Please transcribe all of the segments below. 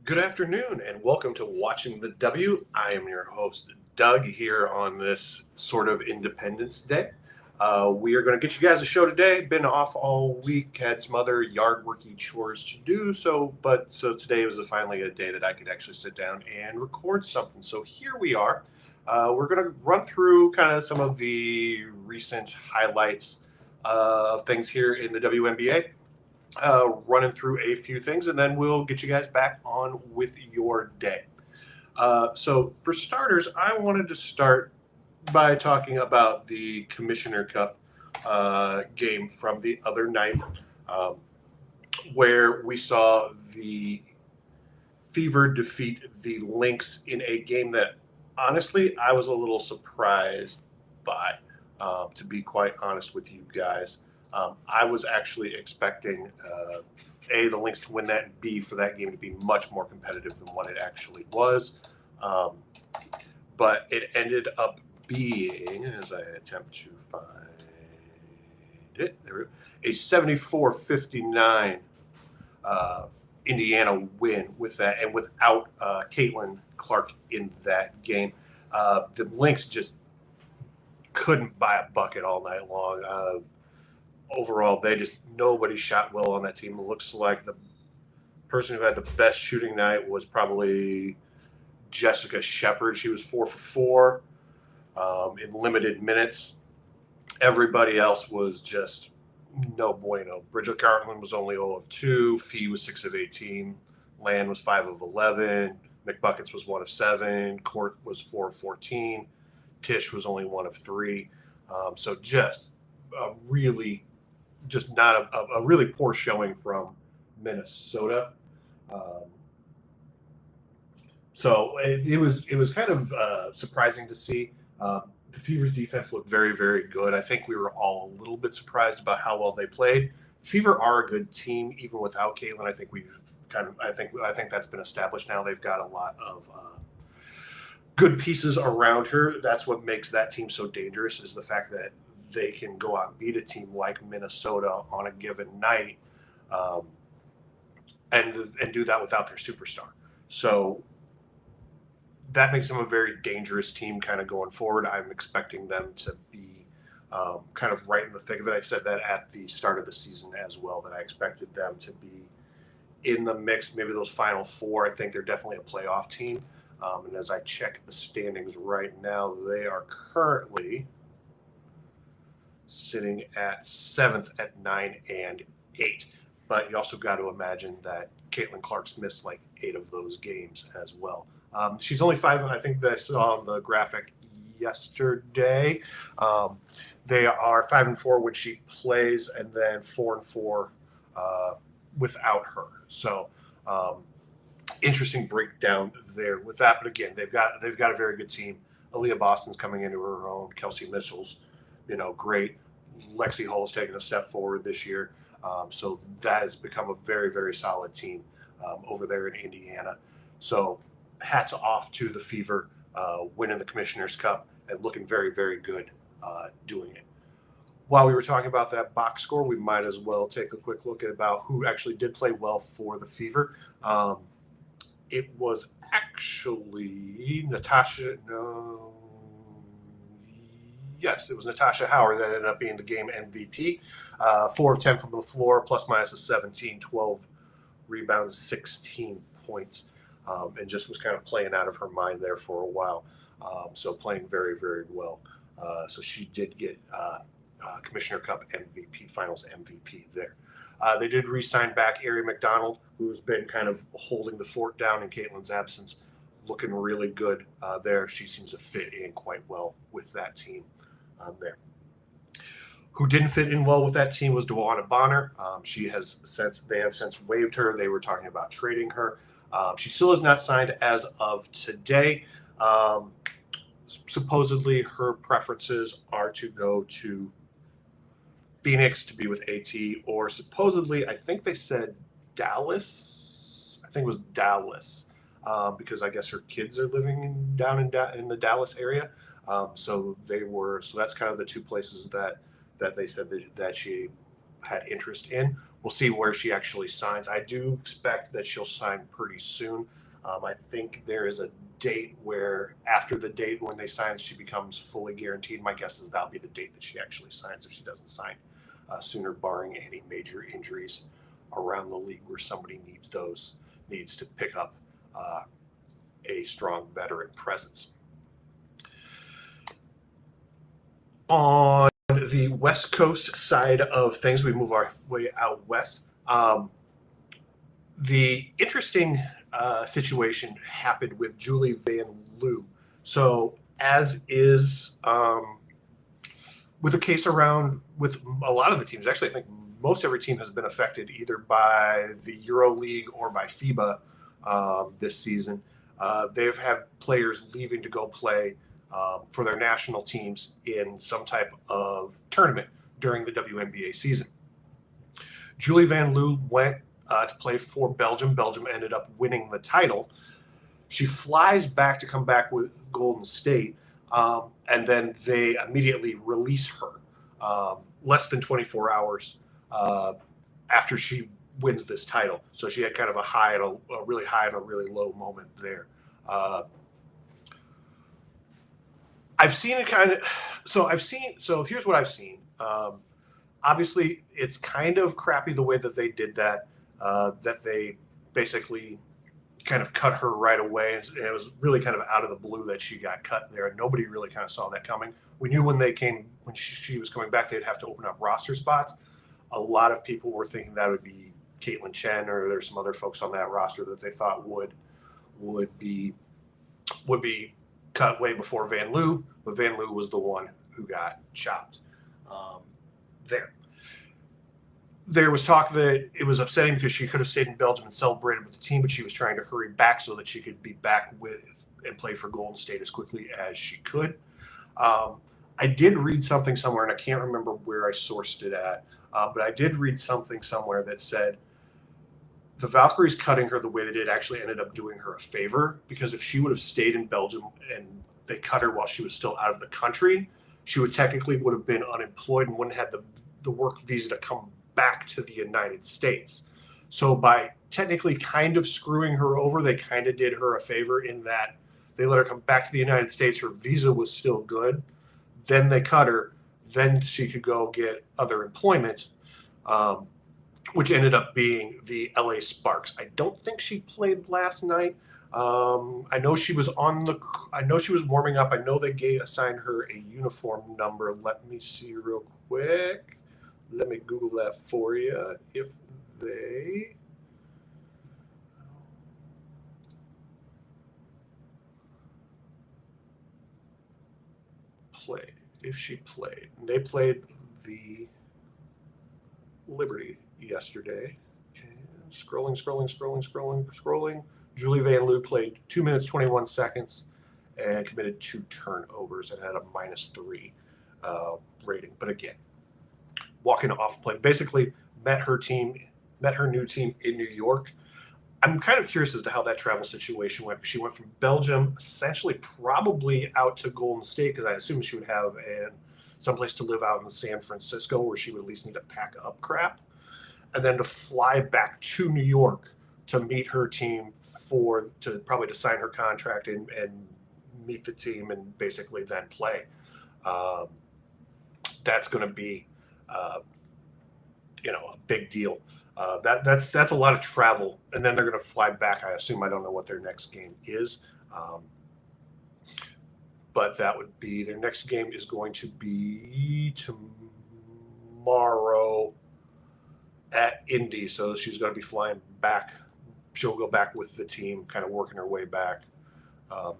Good afternoon and welcome to Watching the W. I am your host, Doug, here on this sort of Independence Day. We are going to get you guys a show today. Been off all week, had some other yard worky chores to do. So today was finally a day that I could actually sit down and record something. So here we are. We're going to run through kind of some of the recent highlights of things here in the WNBA. Running through a few things, and then we'll get you guys back on with your day. So, for starters, I wanted to start by talking about the Commissioner Cup game from the other night, where we saw the Fever defeat the Lynx in a game that, honestly, I was a little surprised by, to be quite honest with you guys. I was actually expecting A, the Lynx to win that, and B, for that game to be much more competitive than what it actually was. But it ended up being, as I attempt to find it, a 74-59 Indiana win with that, and without Caitlin Clark in that game. The Lynx just couldn't buy a bucket all night long. Overall, nobody shot well on that team. It looks like the person who had the best shooting night was probably Jessica Shepard. She was 4 for 4 in limited minutes. Everybody else was just no bueno. Bridget Cartland was only 0 of 2. Fee was 6 of 18. Land was 5 of 11. McBuckets was 1 of 7. Court was 4 of 14. Tish was only 1 of 3. So just not a really poor showing from Minnesota. So it was kind of surprising to see. The Fever's defense looked very, very good. I think we were all a little bit surprised about how well they played. Fever are a good team even without Caitlin. I think that's been established now. They've got a lot of good pieces around her. That's what makes that team so dangerous, is the fact that they can go out and beat a team like Minnesota on a given night, and do that without their superstar. So that makes them a very dangerous team kind of going forward. I'm expecting them to be kind of right in the thick of it. I said that at the start of the season as well, that I expected them to be in the mix, maybe those final four. I think they're definitely a playoff team. And as I check the standings right now, they are currently sitting at 7th at 9-8. But you also got to imagine that Caitlin Clark's missed like 8 of those games as well. She's only 5. I think I saw on the graphic yesterday. They are 5 4 when she plays, and then 4 4 without her. So interesting breakdown there with that. But again, they've got a very good team. Aaliyah Boston's coming into her own. Kelsey Mitchell's, great. Lexi Hull's taken a step forward this year. So that has become a very, very solid team over there in Indiana. So hats off to the Fever winning the Commissioner's Cup and looking very, very good doing it. While we were talking about that box score, we might as well take a quick look at about who actually did play well for the Fever. It was actually Yes, it was Natasha Howard that ended up being the game MVP. 4 of 10 from the floor, plus minus a 17, 12 rebounds, 16 points, and just was kind of playing out of her mind there for a while. So playing very, very well. So she did get Commissioner Cup MVP, Finals MVP there. They did re-sign back Ari McDonald, who's been kind of holding the fort down in Caitlin's absence, looking really good there. She seems to fit in quite well with that team there. Who didn't fit in well with that team was DeWanna Bonner. They have since waived her. They were talking about trading her. She still is not signed as of today. Supposedly, her preferences are to go to Phoenix to be with AT, or supposedly, I think they said Dallas. I think it was Dallas, because I guess her kids are living down in the Dallas area. So that's kind of the two places that they said that she had interest in. We'll see where she actually signs. I do expect that she'll sign pretty soon. I think there is a date where after the date when they sign, she becomes fully guaranteed. My guess is that'll be the date that she actually signs if she doesn't sign sooner, barring any major injuries around the league where somebody needs to pick up a strong veteran presence. On the West Coast side of things, we move our way out west. The interesting situation happened with Julie Van Loo. So, as is with the case around with a lot of the teams, actually, I think most every team has been affected either by the EuroLeague or by FIBA this season. They've had players leaving to go play for their national teams in some type of tournament during the WNBA season. Julie Van Loo went to play for Belgium. Belgium ended up winning the title. She flies back to come back with Golden State, and then they immediately release her less than 24 hours after she wins this title. So she had kind of a high and a really high and a really low moment there. I've seen it kind of. So here's what I've seen. Obviously, it's kind of crappy the way that they did that. That they basically kind of cut her right away. And it was really kind of out of the blue that she got cut there. And nobody really kind of saw that coming. We knew when she was coming back, they'd have to open up roster spots. A lot of people were thinking that would be Caitlin Chen, or there's some other folks on that roster that they thought would be cut way before Van Loo, but Van Loo was the one who got chopped there. There was talk that it was upsetting because she could have stayed in Belgium and celebrated with the team, but she was trying to hurry back so that she could be back with and play for Golden State as quickly as she could. I did read something somewhere, and I can't remember where I sourced it at, but I did read something somewhere that said the Valkyries cutting her the way they did actually ended up doing her a favor, because if she would have stayed in Belgium and they cut her while she was still out of the country, she would have been unemployed and wouldn't have the work visa to come back to the United States. So by technically kind of screwing her over, they kind of did her a favor in that they let her come back to the United States. Her visa was still good. Then they cut her. Then she could go get other employment, which ended up being the LA Sparks. I don't think she played last night. I know she was warming up. I know they assigned her a uniform number. Let me see real quick. Let me Google that for you. If they played, if she played, they played the Liberty yesterday. And scrolling. Julie Van Loo played 2 minutes 21 seconds and committed 2 turnovers and had a -3 rating. But again, walking off play, basically met her new team in New York. I'm kind of curious as to how that travel situation went. She went from Belgium, essentially probably out to Golden State, because I assume she would have someplace to live out in San Francisco where she would at least need to pack up crap, and then to fly back to New York to meet her team to sign her contract and meet the team and basically then play. That's going to be a big deal. That's a lot of travel, and then they're going to fly back. I assume. I don't know what their next game is, but that would be their next game is going to be tomorrow at Indy. So she's going to be flying back. She'll go back with the team, kind of working her way back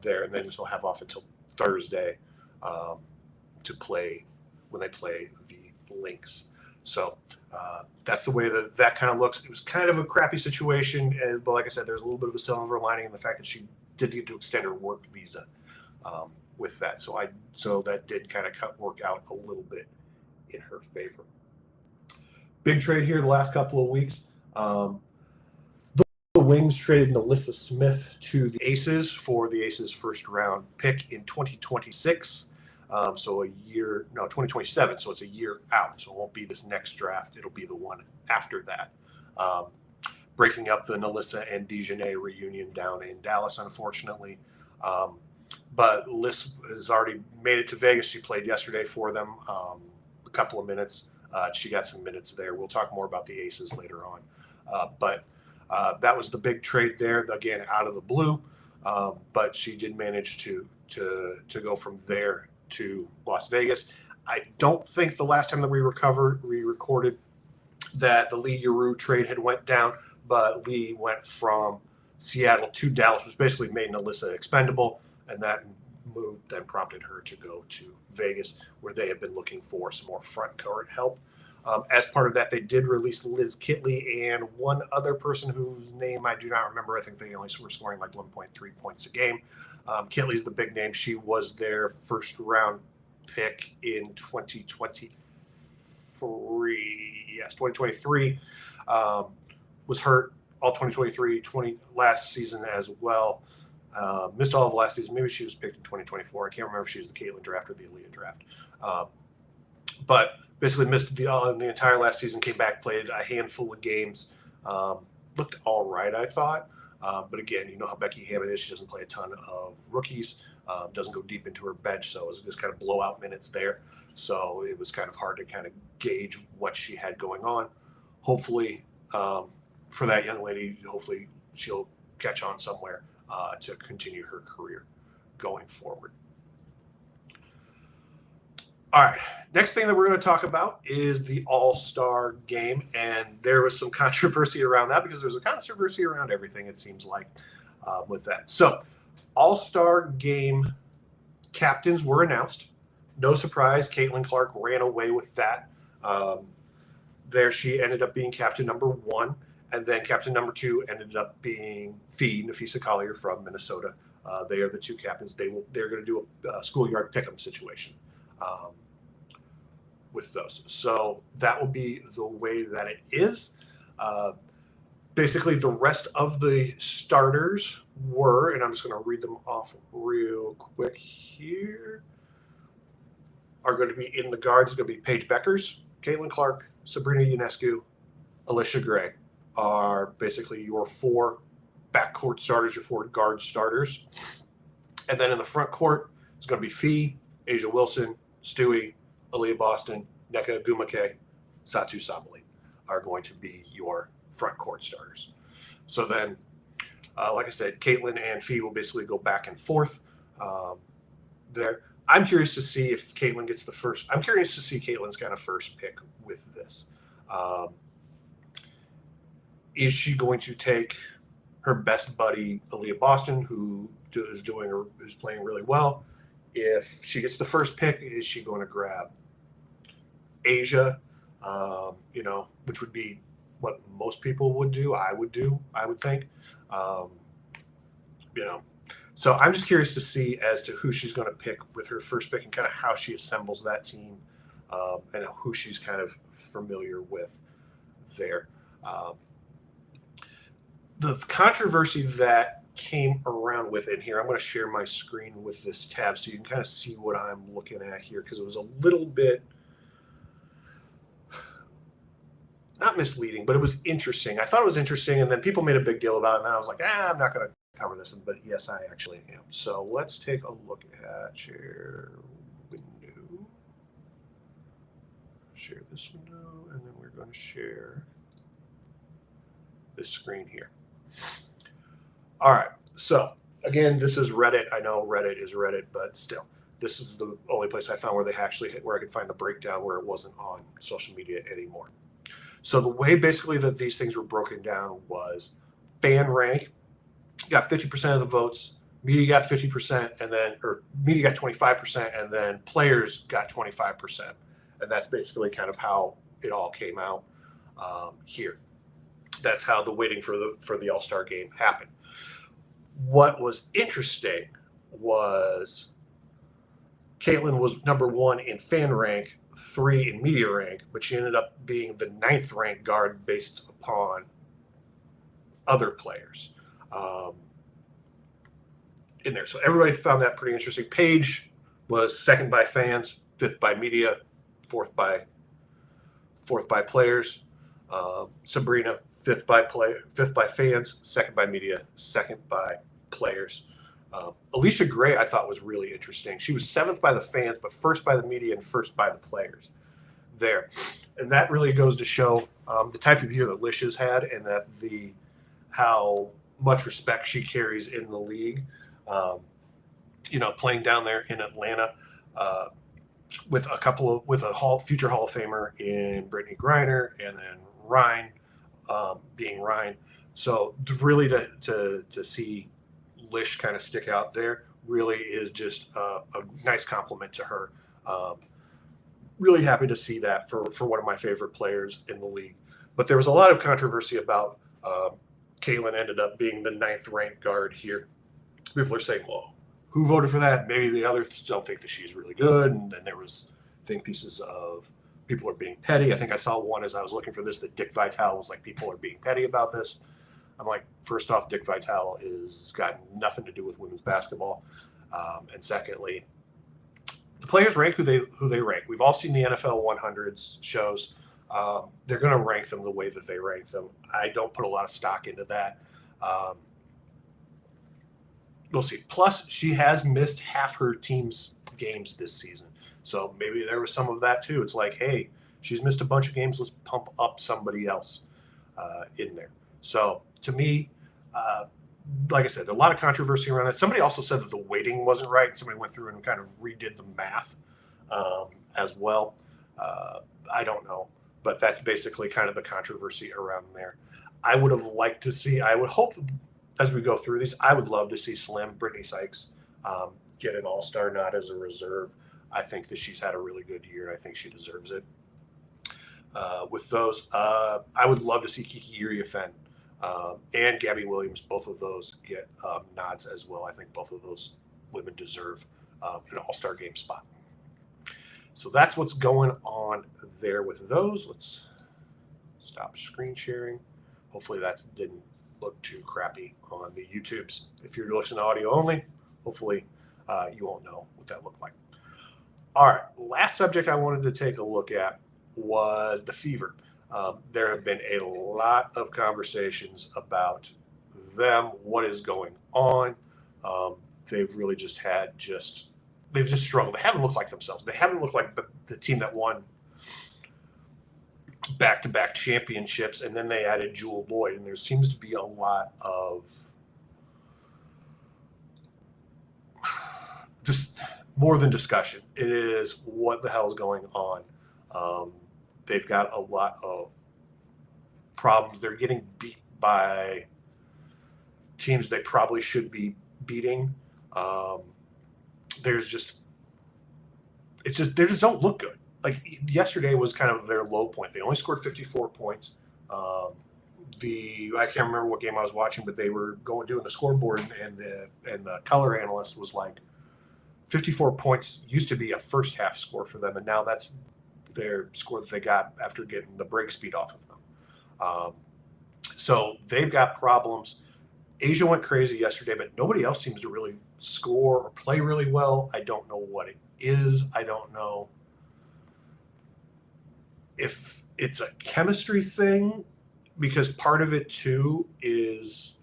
there, and then she'll have off until Thursday to play when they play the Lynx. So that's the way that kind of looks. It was kind of a crappy situation, but like I said, there's a little bit of a silver lining in the fact that she did get to extend her work visa with that. So that did kind of work out a little bit in her favor. Big trade here the last couple of weeks. The Wings traded Melissa Smith to the Aces for the Aces' first round pick in 2026. So 2027. So it's a year out. So it won't be this next draft. It'll be the one after that. Breaking up the Nalissa and Dejanay reunion down in Dallas, unfortunately. But Liz has already made it to Vegas. She played yesterday for them, a couple of minutes. She got some minutes there. We'll talk more about the Aces later on. But that was the big trade there, again, out of the blue. But she did manage to go from there to Las Vegas. I don't think the last time that we recorded that the Lee Giroux trade had went down, but Lee went from Seattle to Dallas, which basically made Nalissa expendable, and that move then prompted her to go to Vegas, where they have been looking for some more front court help. As part of that, they did release Liz Kitley and one other person whose name I do not remember. I think they only were scoring like 1.3 points a game. Kitley's the big name. She was their first round pick in 2023. Yes, 2023. Was hurt all 2023, last season as well. Missed all of last season. Maybe she was picked in 2024. I can't remember if she was the Caitlin draft or the Aaliyah draft. But basically missed the entire last season, came back, played a handful of games. Looked all right, I thought. But again, you know how Becky Hammond is. She doesn't play a ton of rookies, doesn't go deep into her bench. So it was just kind of blowout minutes there. So it was kind of hard to kind of gauge what she had going on. Hopefully, for that young lady, hopefully she'll catch on somewhere to continue her career going forward. All right, next thing that we're going to talk about is the All-Star Game, and there was some controversy around that because there's a controversy around everything, it seems like, with that. So All-Star Game captains were announced. No surprise, Caitlin Clark ran away with that. There she ended up being captain number 1, and then captain number 2 ended up being Nafisa Collier from Minnesota. They are the 2 captains. They're going to do a schoolyard pick'em situation with those. So that will be the way that it is. Basically, the rest of the starters were, and I'm just going to read them off real quick here, are going to be in the guards. It's going to be Paige Beckers, Caitlin Clark, Sabrina Ionescu, Alicia Gray are basically your 4 backcourt starters, your 4 guard starters. And then in the front court, it's going to be Fee, Asia Wilson, Stewie, Aaliyah Boston, Nneka Ogwumike, Satu Sabali are going to be your front court starters. So then, like I said, Caitlin and Fee will basically go back and forth there. I'm curious to see if Caitlin gets the first. I'm curious to see Caitlin's kind of first pick with this. Is she going to take her best buddy, Aaliyah Boston, who's playing really well? If she gets the first pick, is she going to grab Asia? Which would be what most people would do. I would think. So I'm just curious to see as to who she's going to pick with her first pick and kind of how she assembles that team and who she's kind of familiar with there. The controversy that came around with it here, I'm going to share my screen with this tab so you can kind of see what I'm looking at here, because it was a little bit not misleading, but it was interesting. I thought it was interesting, and then people made a big deal about it, and I was like, I'm not going to cover this, but yes, I actually am. So let's take a look at share window. Share this window, and then we're going to share this screen here. All right. So again, this is Reddit. I know Reddit is Reddit, but still, this is the only place I found where where I could find the breakdown where it wasn't on social media anymore. So the way basically that these things were broken down was fan rank got 50% of the votes, media got 50%, media got 25%, and then players got 25%. And that's basically kind of how it all came out here. That's how the waiting for the All-Star Game happened. What was interesting was Caitlin was number 1 in fan rank, 3 in media rank, but she ended up being the 9th ranked guard based upon other players in there. So everybody found that pretty interesting. Paige was second by fans, fifth by media, fourth by players. Sabrina, fifth by fans, second by media, second by players. Alicia Gray, I thought was really interesting. She was seventh by the fans, but first by the media and first by the players there. And that really goes to show the type of year that Lish has had, and that how much respect she carries in the league. Playing down there in Atlanta with a future Hall of Famer in Brittany Griner, and then Ryan being Ryan. So really to see Lish kind of stick out there really is just a nice compliment to her. Really happy to see that for one of my favorite players in the league. But there was a lot of controversy about Caitlin ended up being the 9th ranked guard here. People are saying, well, who voted for that? Maybe the others don't think that she's really good. And then there was think pieces of people are being petty. I think I saw one as I was looking for this, that Dick Vitale was like, people are being petty about this. I'm like, first off, Dick Vitale is got nothing to do with women's basketball. And secondly, the players rank who they rank. We've all seen the NFL 100s shows. They're going to rank them the way that they rank them. I don't put a lot of stock into that. We'll see. Plus, she has missed half her team's games this season. So maybe there was some of that too. It's like, hey, she's missed a bunch of games. Let's pump up somebody else in there. So to me, like I said, a lot of controversy around that. Somebody also said that the weighting wasn't right. Somebody went through and kind of redid the math as well. I don't know. But that's basically kind of the controversy around there. I would have liked to see, I would hope as we go through these, I would love to see Slim, Brittany Sykes, get an all-star nod as a reserve. I think that she's had a really good year, and I think she deserves it. With those, I would love to see Kiki Iriafen and Gabby Williams, both of those get nods as well. I think both of those women deserve an all-star game spot. So that's what's going on there with those. Let's stop screen sharing. Hopefully that didn't look too crappy on the YouTubes. If you're listening to audio only, hopefully you won't know what that looked like. All right, last subject I wanted to take a look at was the Fever. There have been a lot of conversations about them, what is going on. They've really just they've just struggled. They haven't looked like themselves. They haven't looked like the team that won back-to-back championships, and then they added Jewel Lloyd, and there seems to be a lot of just more than discussion. It is what the hell is going on. They've got a lot of problems. They're getting beat by teams they probably should be beating. They just don't look good. Like yesterday was kind of their low point. They only scored 54 points. I can't remember what game I was watching, but they were doing the scoreboard, and the color analyst was like, 54 points used to be a first half score for them, and now that's their score that they got after getting the break speed off of them. So they've got problems. Asia went crazy yesterday, but nobody else seems to really score or play really well. I don't know what it is. I don't know if it's a chemistry thing, because part of it too is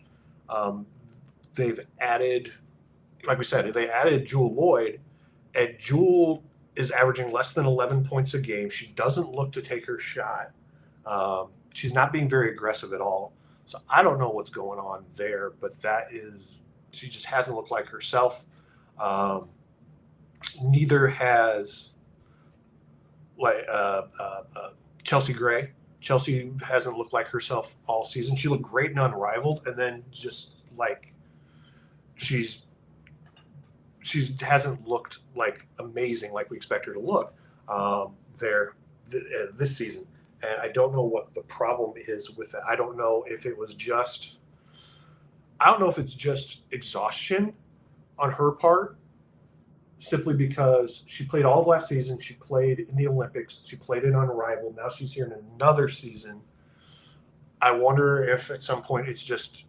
they've added, like we said, they added Jewel Lloyd, and Jewel is averaging less than 11 points a game. She doesn't look to take her shot. She's not being very aggressive at all. So I don't know what's going on there, but she just hasn't looked like herself. Neither has Chelsea Gray. Chelsea hasn't looked like herself all season. She looked great and unrivaled, and then just like she hasn't looked like amazing like we expect her to look this season. And I don't know what the problem is with it. I don't know if it's just exhaustion on her part, simply because she played all of last season. She played in the Olympics. She played in Unrivaled. Now she's here in another season. I wonder if at some point it's just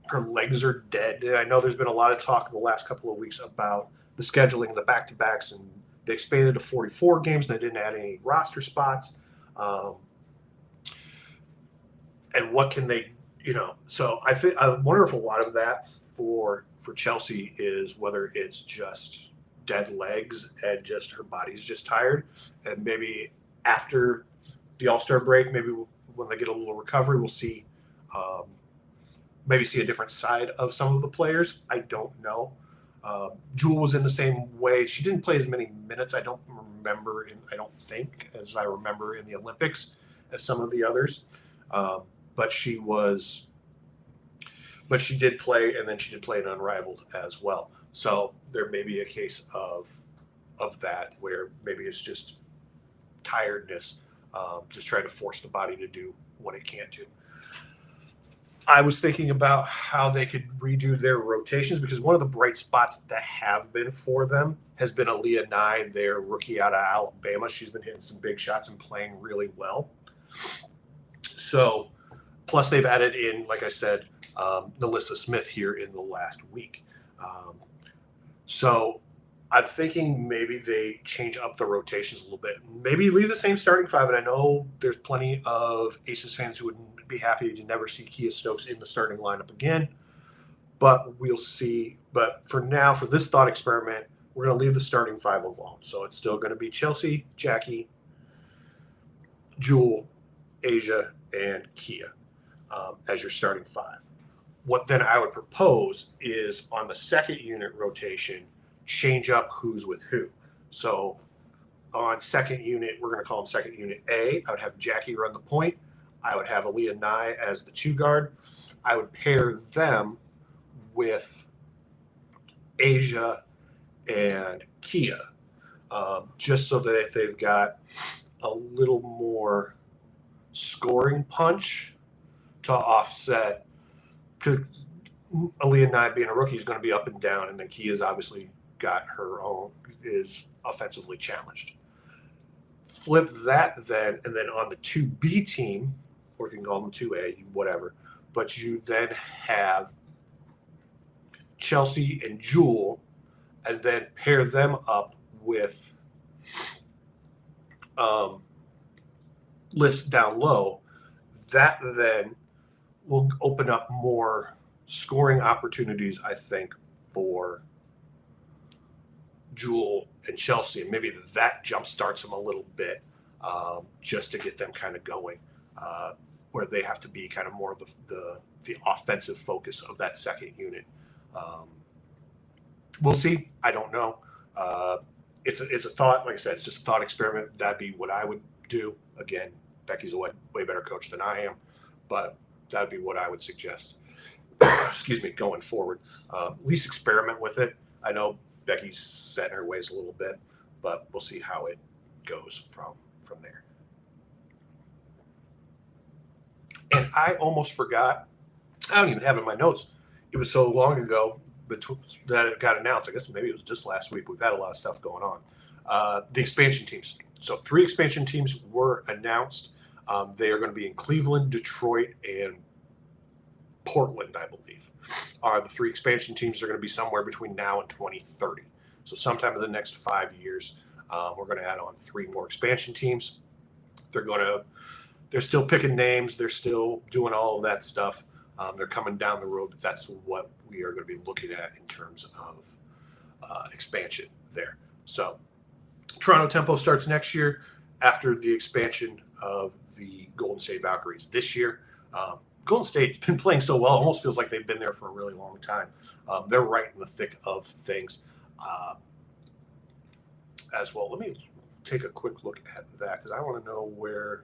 her legs are dead. I know there's been a lot of talk in the last couple of weeks about the scheduling, the back-to-backs, and they expanded to 44 games. And they didn't add any roster spots. And what can they, so I wonder if a lot of that for Chelsea is whether it's just dead legs and just her body's just tired, and maybe after the All-Star break, maybe when they get a little recovery, we'll see maybe see a different side of some of the players. I don't know. Jewel was in the same way. She didn't play as many minutes, I don't think, as I remember in the Olympics as some of the others. But she did play, and then she did play in Unrivaled as well. So there may be a case of that where maybe it's just tiredness, just trying to force the body to do what it can't do. I was thinking about how they could redo their rotations, because one of the bright spots that have been for them has been Aaliyah Nye, their rookie out of Alabama. She's been hitting some big shots and playing really well. So, plus they've added in, like I said, Nalissa Smith here in the last week. So I'm thinking maybe they change up the rotations a little bit. Maybe leave the same starting five. And I know there's plenty of Aces fans who would be happy to never see Kia Stokes in the starting lineup again. But we'll see. But for now, for this thought experiment, we're going to leave the starting five alone. So it's still going to be Chelsea, Jackie, Jewel, Asia, and Kia as your starting five. What then I would propose is on the second unit rotation, change up who's with who. So on second unit, we're going to call them second unit A. I would have Jackie run the point. I would have Aaliyah Nye as the two guard. I would pair them with Asia and Kia, just so that they've got a little more scoring punch to offset, because Aaliyah Nye being a rookie is going to be up and down, and then Kia's obviously got her own, is offensively challenged. Flip that then, and then on the 2B team, or if you can call them 2A, whatever, but you then have Chelsea and Jewel, and then pair them up with lists down low. That then will open up more scoring opportunities, I think, for Jewel and Chelsea, and maybe that jump starts them a little bit, just to get them kind of going, where they have to be kind of more of the offensive focus of that second unit. We'll see. I don't know. It's a thought. Like I said, it's just a thought experiment. That'd be what I would do. Again, Becky's a way better coach than I am, but that'd be what I would suggest. Excuse me, going forward. At least experiment with it. I know Becky's set in her ways a little bit, but we'll see how it goes from there. And I almost forgot. I don't even have it in my notes. It was so long ago that it got announced. I guess maybe it was just last week. We've had a lot of stuff going on. The expansion teams. So 3 expansion teams were announced. They are going to be in Cleveland, Detroit, and Portland, I believe. The 3 expansion teams are going to be somewhere between now and 2030. So sometime in the next 5 years, we're going to add on 3 more expansion teams. They're still picking names. They're still doing all of that stuff. They're coming down the road, but that's what we are going to be looking at in terms of expansion there. So Toronto Tempo starts next year after the expansion of the Golden State Valkyries this year. Golden State's been playing so well, almost feels like they've been there for a really long time. They're right in the thick of things as well. Let me take a quick look at that, because I want to know where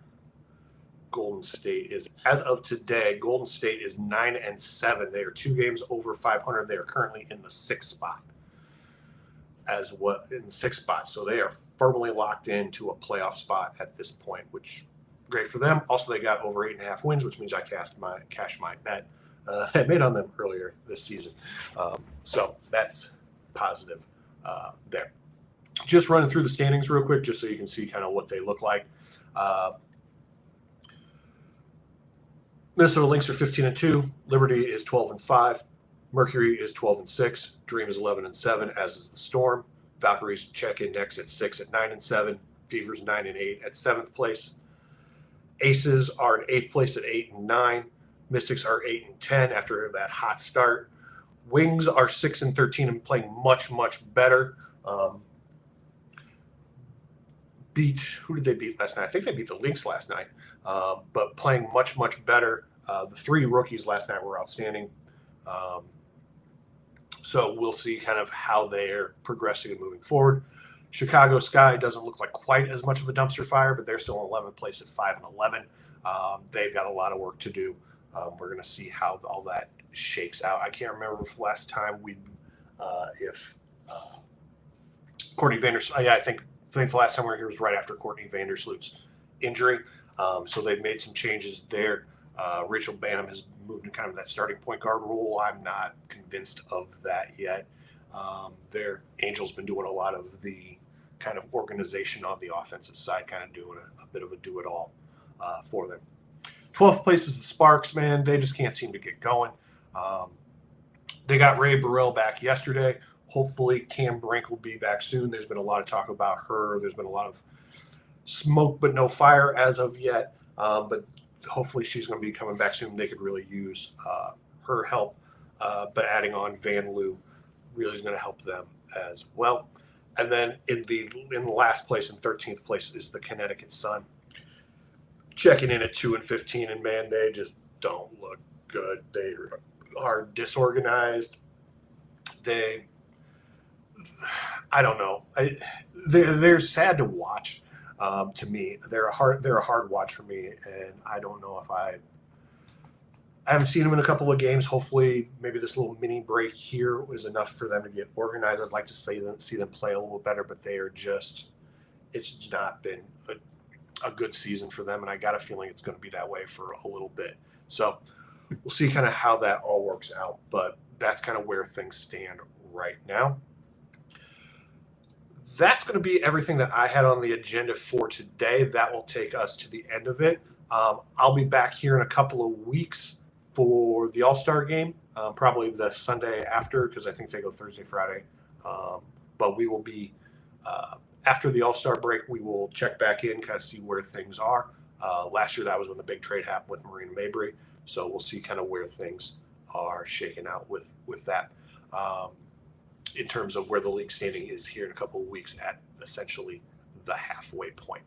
Golden State is. As of today, Golden State is 9-7. They are 2 games over 500. They are currently in the 6th spot. In 6th spot. So they are firmly locked into a playoff spot at this point, which great for them. Also, they got over 8.5 wins, which means I cashed my bet I made on them earlier this season. So that's positive there. Just running through the standings real quick, just so you can see kind of what they look like. Minnesota Lynx are 15-2. Liberty is 12-5. Mercury is 12-6. Dream is 11-7, as is the Storm. Valkyries check in next at 6 at 9-7. Fever's 9-8 at 7th place. Aces are in 8th place at 8-9. Mystics are 8-10 after that hot start. Wings are 6-13 and playing much, much better. Who did they beat last night? I think they beat the Lynx last night, but playing much, much better. The 3 rookies last night were outstanding. So we'll see kind of how they're progressing and moving forward. Chicago Sky doesn't look like quite as much of a dumpster fire, but they're still in 11th place at 5-11. They've got a lot of work to do. We're going to see how all that shakes out. I can't remember if last time Courtney Vandersloot. Yeah, I think the last time we were here was right after Courtney Vandersloot's injury. So they've made some changes there. Rachel Banham has moved to kind of that starting point guard role. I'm not convinced of that yet. Their Angel's been doing a lot of the kind of organization on the offensive side, kind of doing a bit of a do-it-all for them. 12th place is the Sparks, man. They just can't seem to get going. They got Ray Burrell back yesterday. Hopefully Cam Brink will be back soon. There's been a lot of talk about her. There's been a lot of smoke but no fire as of yet. But hopefully she's going to be coming back soon. They could really use her help. But adding on Van Loo really is going to help them as well. And then in the last place, in 13th place, is the Connecticut Sun. Checking in at 2-15, and man, they just don't look good. They are disorganized. I don't know. They're sad to watch. To me, they're a hard watch for me, and I don't know if I haven't seen them in a couple of games. Hopefully, maybe this little mini break here was enough for them to get organized. I'd like to see them play a little better, but they are just. It's not been a good season for them, and I got a feeling it's going to be that way for a little bit. So we'll see kind of how that all works out, but that's kind of where things stand right now. That's going to be everything that I had on the agenda for today. That will take us to the end of it. I'll be back here in a couple of weeks for the All-Star game, probably the Sunday after, because I think they go Thursday, Friday. But we will be after the All-Star break, we will check back in, kind of see where things are. Last year, that was when the big trade happened with Marina Mabry. So we'll see kind of where things are shaking out with that in terms of where the league standing is here in a couple of weeks at essentially the halfway point.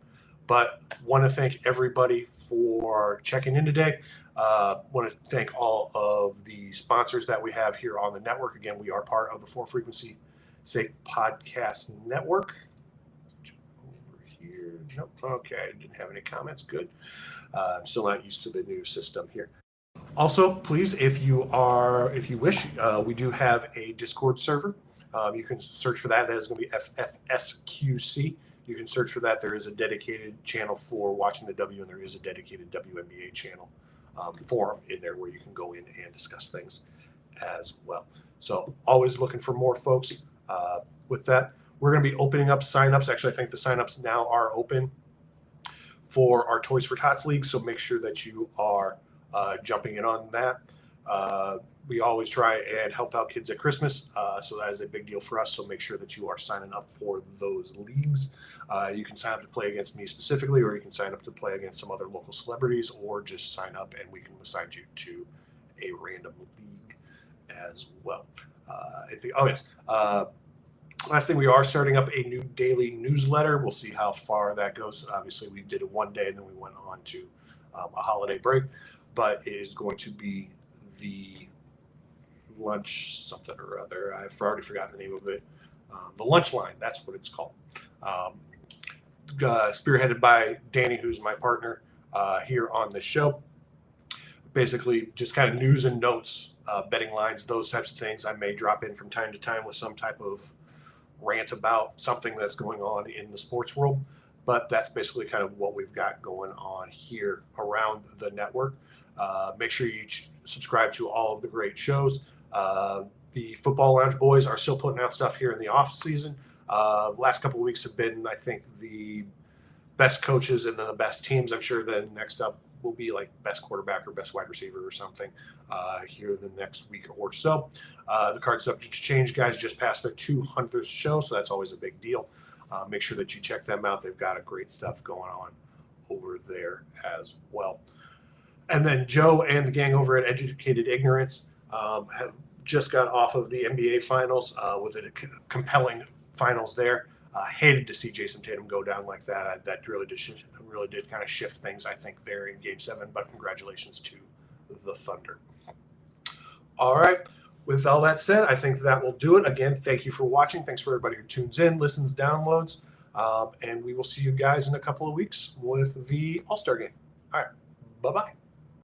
But want to thank everybody for checking in today. Want to thank all of the sponsors that we have here on the network. Again, we are part of the For Frequency Sake Podcast Network. Here. Nope. Okay. Didn't have any comments. Good. I'm still not used to the new system here. Also, please, if you wish, we do have a Discord server. You can search for that. That is going to be FFSQC. You can search for that. There is a dedicated channel for watching the W, and there is a dedicated WNBA channel forum in there where you can go in and discuss things as well. So always looking for more folks. With that, we're going to be opening up signups. Actually, I think the signups now are open for our Toys for Tots League, so make sure that you are jumping in on that. We always try and help out kids at Christmas, so that is a big deal for us. So make sure that you are signing up for those leagues. You can sign up to play against me specifically, or you can sign up to play against some other local celebrities, or just sign up and we can assign you to a random league as well. Last thing, we are starting up a new daily newsletter. We'll see how far that goes. Obviously, we did it one day, and then we went on to a holiday break. But it is going to be the lunch something or other. I've already forgotten the name of it. The lunch line, that's what it's called. Spearheaded by Danny, who's my partner here on the show. Basically, just kind of news and notes, betting lines, those types of things. I may drop in from time to time with some type of rant about something that's going on in the sports world. But that's basically kind of what we've got going on here around the network. Make sure you subscribe to all of the great shows. The Football Lounge boys are still putting out stuff here in the off season. Last couple of weeks have been, I think, the best coaches and then the best teams. I'm sure then next up will be like best quarterback or best wide receiver or something here in the next week or so. The card's subject to change, guys. Just passed their 200th show, so that's always a big deal. Make sure that you check them out. They've got a great stuff going on over there as well. And then Joe and the gang over at Educated Ignorance have just got off of the NBA Finals with a compelling finals there. Hated to see Jason Tatum go down like that. That really did kind of shift things, I think, there in Game 7. But congratulations to the Thunder. All right. With all that said, I think that will do it. Again, thank you for watching. Thanks for everybody who tunes in, listens, downloads. And we will see you guys in a couple of weeks with the All-Star game. All right. Bye-bye.